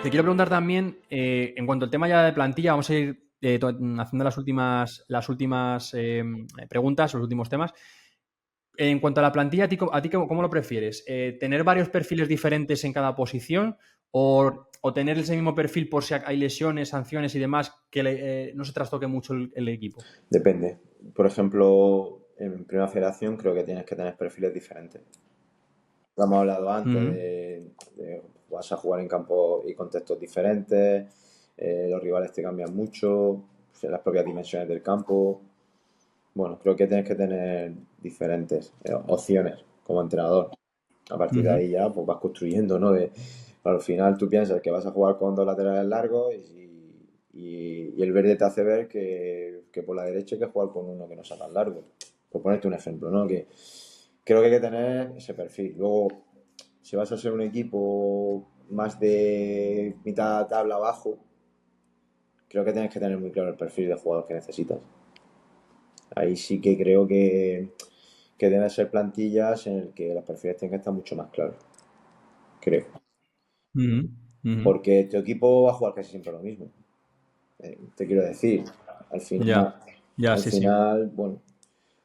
Te quiero preguntar también, en cuanto al tema ya de plantilla, vamos a ir haciendo las últimas preguntas, los últimos temas. En cuanto a la plantilla, ¿a ti cómo lo prefieres? ¿Tener varios perfiles diferentes en cada posición o tener ese mismo perfil por si hay lesiones, sanciones y demás que no se trastoque mucho el equipo? Depende. Por ejemplo, en Primera Federación creo que tienes que tener perfiles diferentes. Lo hemos hablado antes Ujú. de vas a jugar en campos y contextos diferentes, los rivales te cambian mucho, las propias dimensiones del campo. Bueno, creo que tienes que tener diferentes opciones como entrenador. A partir de Ujú. ahí ya pues vas construyendo, ¿no? Al final tú piensas que vas a jugar con dos laterales largos y el verde te hace ver que por la derecha hay que jugar con uno que no sea tan largo. Por ponerte un ejemplo, ¿no? Que creo que hay que tener ese perfil. Luego, si vas a ser un equipo más de mitad tabla abajo, creo que tienes que tener muy claro el perfil de jugador que necesitas. Ahí sí que creo que deben ser plantillas en el que los perfiles tienen que estar mucho más claros, creo. Ujú. Ujú. Porque tu equipo va a jugar casi siempre lo mismo. Te quiero decir, al final, Ya, ya, al sí, sí. final, bueno,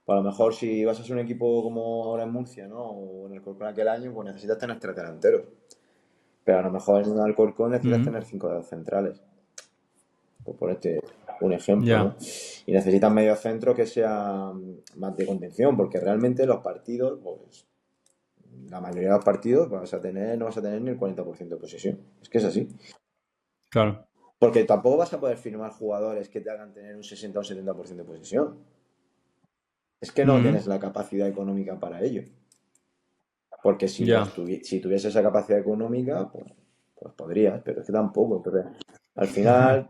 pues a lo mejor si vas a ser un equipo como ahora en Murcia, ¿no? O en el Corcón aquel año, pues necesitas tener tres delanteros. Pero a lo mejor en un Alcorcón necesitas Ujú. tener cinco centrales. Por ponerte un ejemplo, ¿no? Ya. Y necesitas medio centro que sea más de contención, porque realmente los partidos, pues la mayoría de los partidos no vas a tener ni el 40% de posesión. Es que es así. Claro. Porque tampoco vas a poder firmar jugadores que te hagan tener un 60 o un 70% de posesión. Es que no Ujú. tienes la capacidad económica para ello. Porque Ya. si tuviese esa capacidad económica, pues podrías, pero es que tampoco. Entonces, al final,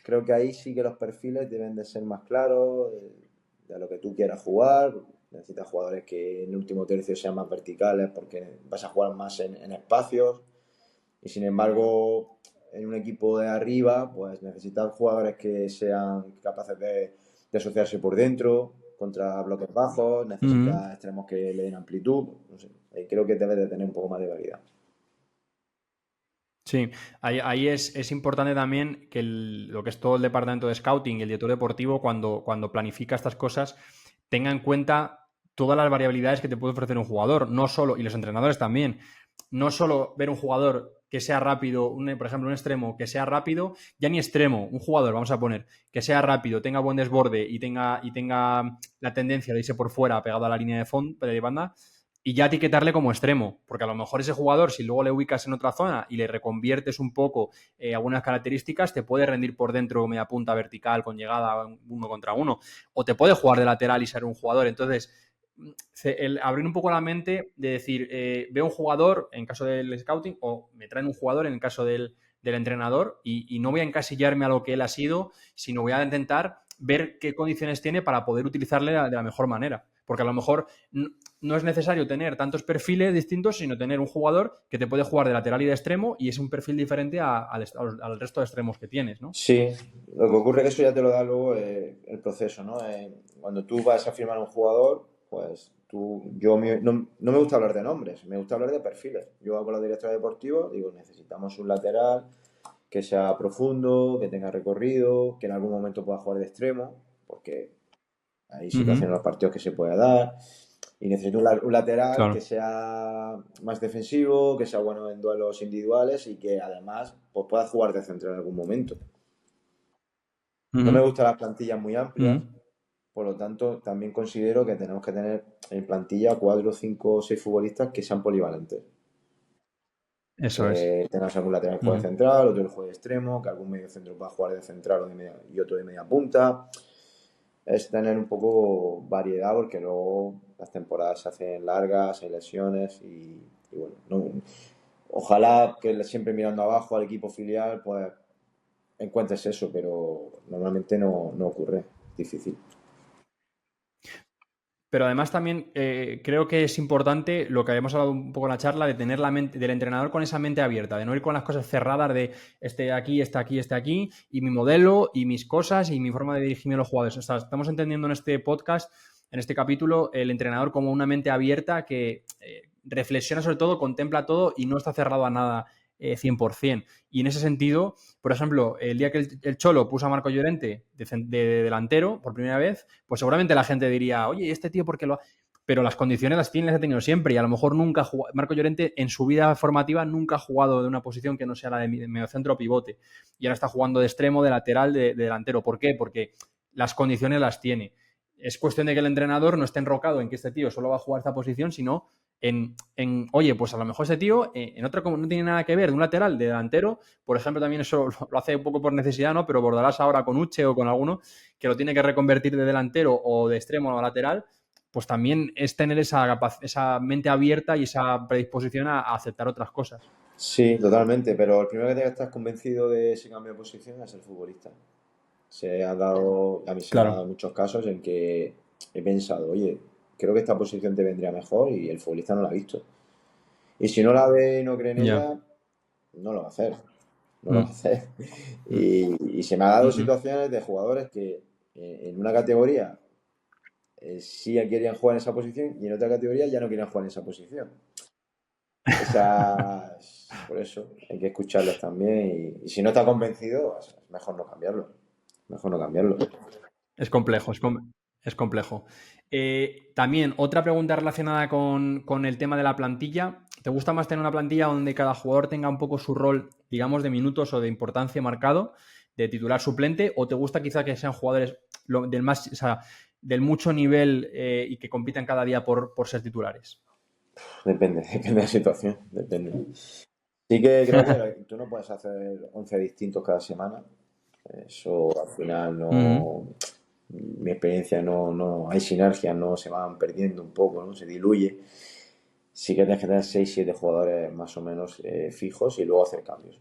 creo que ahí sí que los perfiles deben de ser más claros de lo que tú quieras jugar. Necesitas jugadores que en el último tercio sean más verticales porque vas a jugar más en espacios. Y sin embargo, en un equipo de arriba, pues necesitas jugadores que sean capaces de asociarse por dentro contra bloques bajos, Ujú. necesitas extremos que le den amplitud. No sé, creo que debe de tener un poco más de variedad. Sí, ahí es importante también que lo que es todo el departamento de scouting y el director deportivo, cuando planifica estas cosas, tenga en cuenta todas las variabilidades que te puede ofrecer un jugador, no solo, y los entrenadores también, no solo ver un jugador que sea rápido, por ejemplo, un extremo que sea rápido, ya ni extremo, un jugador, vamos a poner, que sea rápido, tenga buen desborde y tenga la tendencia de irse por fuera pegado a la línea de fondo, de banda, y ya etiquetarle como extremo, porque a lo mejor ese jugador, si luego le ubicas en otra zona y le reconviertes un poco algunas características, te puede rendir por dentro media punta vertical con llegada uno contra uno, o te puede jugar de lateral y ser un jugador. Entonces, el abrir un poco la mente de decir, veo un jugador en caso del scouting, o me traen un jugador en el caso del entrenador, y no voy a encasillarme a lo que él ha sido, sino voy a intentar ver qué condiciones tiene para poder utilizarle de la mejor manera. Porque a lo mejor no es necesario tener tantos perfiles distintos, sino tener un jugador que te puede jugar de lateral y de extremo y es un perfil diferente al resto de extremos que tienes, ¿no? Sí, lo que ocurre es que eso ya te lo da luego el proceso, ¿no? Cuando tú vas a firmar un jugador, pues no me gusta hablar de nombres, me gusta hablar de perfiles. Yo hago la directora deportiva, digo, necesitamos un lateral que sea profundo, que tenga recorrido, que en algún momento pueda jugar de extremo, porque hay situaciones en Ujú. los partidos que se puede dar. Y necesito un lateral que Claro. sea más defensivo, que sea bueno en duelos individuales y que además pues, pueda jugar de centro en algún momento. No me Ujú. gustan las plantillas muy amplias, Ujú. por lo tanto, también considero que tenemos que tener en plantilla 4, 5, 6 futbolistas que sean polivalentes. Eso es. Que tengas algún lateral que juegue de Ujú. central, otro que juegue de extremo, que algún medio centro pueda jugar de central y otro de media punta. Es tener un poco variedad porque luego las temporadas se hacen largas, hay lesiones y bueno, ojalá que siempre mirando abajo al equipo filial pues encuentres eso, pero normalmente no ocurre, es difícil. Pero además también creo que es importante lo que habíamos hablado un poco en la charla, de tener la mente del entrenador con esa mente abierta, de no ir con las cosas cerradas de este aquí, y mi modelo, y mis cosas, y mi forma de dirigirme a los jugadores. O sea, estamos entendiendo en este podcast, en este capítulo, el entrenador como una mente abierta que reflexiona sobre todo, contempla todo y no está cerrado a nada 100%. Y en ese sentido, por ejemplo, el día que el Cholo puso a Marco Llorente de delantero por primera vez, pues seguramente la gente diría, oye, ¿y este tío por qué lo ha...? Pero las condiciones las tiene, las ha tenido siempre y a lo mejor nunca Marco Llorente en su vida formativa nunca ha jugado de una posición que no sea la de mediocentro o pivote y ahora está jugando de extremo, de lateral, de delantero. ¿Por qué? Porque las condiciones las tiene. Es cuestión de que el entrenador no esté enrocado en que este tío solo va a jugar esta posición, sino oye, pues a lo mejor ese tío en otra no tiene nada que ver, de un lateral, de delantero, por ejemplo, también eso lo hace un poco por necesidad, ¿no? Pero Bordalás ahora con Uche o con alguno que lo tiene que reconvertir de delantero o de extremo a lateral, pues también es tener esa mente abierta y esa predisposición a aceptar otras cosas. Sí, totalmente, pero el primero que tiene que estar convencido de ese cambio de posición es el futbolista. A mí se me ha dado Claro. muchos casos en que he pensado, oye, creo que esta posición te vendría mejor y el futbolista no la ha visto. Y si no la ve y no cree en Ya. ella, no lo va a hacer. No lo va a Mm, hacer. mm, Y se me ha dado mm. situaciones de jugadores que en una categoría sí querían jugar en esa posición y en otra categoría ya no querían jugar en esa posición. Por eso hay que escucharles también y si no está convencido, es mejor no cambiarlo. Mejor no cambiarlo. Es complejo, es complejo. También otra pregunta relacionada con el tema de la plantilla. ¿Te gusta más tener una plantilla donde cada jugador tenga un poco su rol, digamos, de minutos o de importancia marcado, de titular suplente? ¿O te gusta quizá que sean jugadores o sea, del mucho nivel y que compitan cada día por ser titulares? Depende, depende de la situación. Depende. Sí que creo que tú no puedes hacer 11 distintos cada semana. Eso al final Mm, no. Mi experiencia no hay sinergia, no se van perdiendo un poco, ¿no? Se diluye. Sí que tienes que tener 6 7 jugadores más o menos fijos y luego hacer cambios.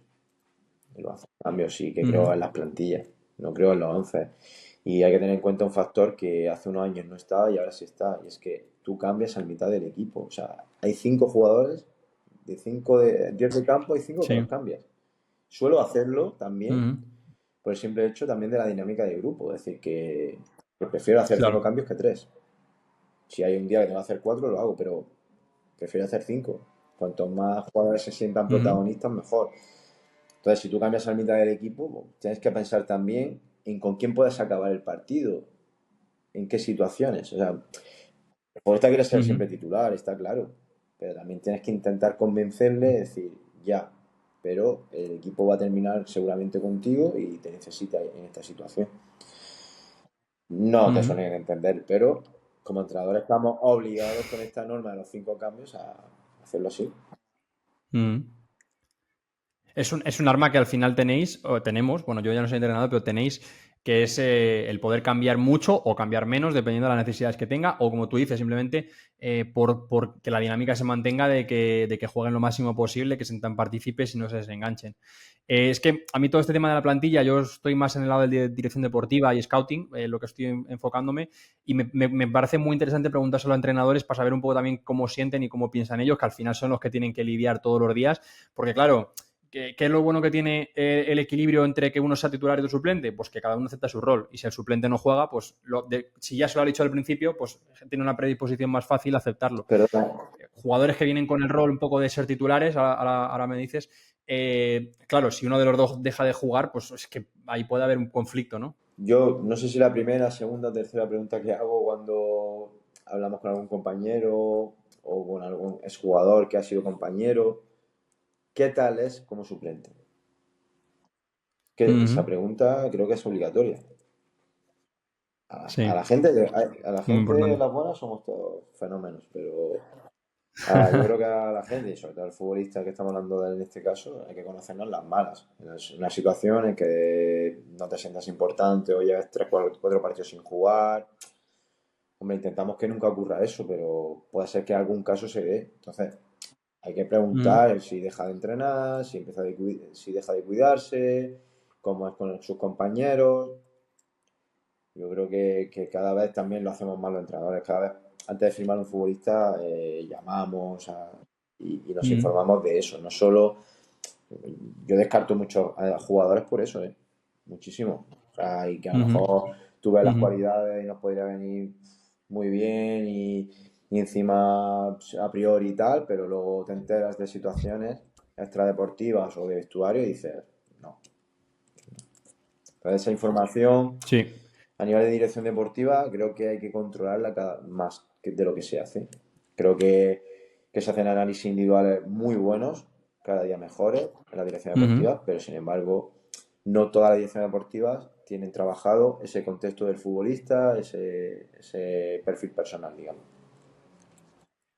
Y luego hacer cambios sí que creo en mm, las plantillas, no creo en los 11. Y hay que tener en cuenta un factor que hace unos años no estaba y ahora sí está, y es que tú cambias a mitad del equipo. O sea, hay 5 jugadores, de 5 de 10 de campo, hay 5 que los sí. cambias. Suelo hacerlo también Mm, por el simple hecho también de la dinámica de grupo, es decir, que prefiero hacer 5 claro. cambios que 3. Si hay un día que tengo que hacer 4 lo hago, pero prefiero hacer 5. Cuanto más jugadores se sientan Mm, protagonistas, mejor. Entonces, si tú cambias a la mitad del equipo, pues, tienes que pensar también en con quién puedes acabar el partido, en qué situaciones. O sea, el futbolista quiere ser mm, siempre titular, está claro, pero también tienes que intentar convencerle, decir, ya, pero el equipo va a terminar seguramente contigo y te necesita en esta situación. No te mm, suelen entender, pero como entrenadores estamos obligados con esta norma de los 5 cambios a hacerlo así. mm. Es un arma que al final tenéis, o tenemos, bueno, yo ya no soy entrenador, pero tenéis, que es el poder cambiar mucho o cambiar menos, dependiendo de las necesidades que tenga, o como tú dices, simplemente por que la dinámica se mantenga de que jueguen lo máximo posible, que se tan participes y no se desenganchen. Es que a mí todo este tema de la plantilla, yo estoy más en el lado de dirección deportiva y scouting, lo que estoy enfocándome, y me parece muy interesante preguntárselo a entrenadores para saber un poco también cómo sienten y cómo piensan ellos, que al final son los que tienen que lidiar todos los días, porque claro, ¿qué es lo bueno que tiene el equilibrio entre que uno sea titular y otro suplente? Pues que cada uno acepta su rol. Y si el suplente no juega, pues si ya se lo ha dicho al principio, pues tiene una predisposición más fácil a aceptarlo. Perdona, Jugadores que vienen con el rol un poco de ser titulares, ahora me dices, claro, si uno de los dos deja de jugar, pues es que ahí puede haber un conflicto, ¿no? yo no sé si la primera, segunda o tercera pregunta que hago cuando hablamos con algún compañero o con algún exjugador que ha sido compañero, ¿qué tal es como suplente? Que esa Ujú. pregunta creo que es obligatoria. A la Sí, gente, a la muy gente importante. las buenas somos todos fenómenos, pero yo creo que a la gente, y sobre todo al futbolista que estamos hablando de él en este caso, hay que conocernos las malas. Es una situación en que no te sientas importante o lleves 3 4 partidos sin jugar. Hombre, intentamos que nunca ocurra eso, pero puede ser que algún caso se dé. Entonces, hay que Mm, preguntar si deja de entrenar, si deja de cuidarse, cómo es con sus compañeros. Yo creo que cada vez también lo hacemos más los entrenadores. Cada vez, antes de firmar un futbolista, llamamos y nos mm, informamos de eso. No solo. Yo descarto muchos jugadores por eso, ¿eh? Muchísimo. O sea, y que a lo ujú, mejor tú ves las ujú, cualidades y nos podría venir muy bien y encima pues, a priori y tal, pero luego te enteras de situaciones. extradeportivas o de vestuario y dices, no. Entonces esa información Sí. a nivel de dirección deportiva creo que hay que controlarla más de lo que se hace. Creo que se hacen análisis individuales muy buenos, cada día mejores en la dirección Ujú. deportiva, pero sin embargo no todas las direcciones deportivas tienen trabajado ese contexto del futbolista, ese perfil personal, digamos.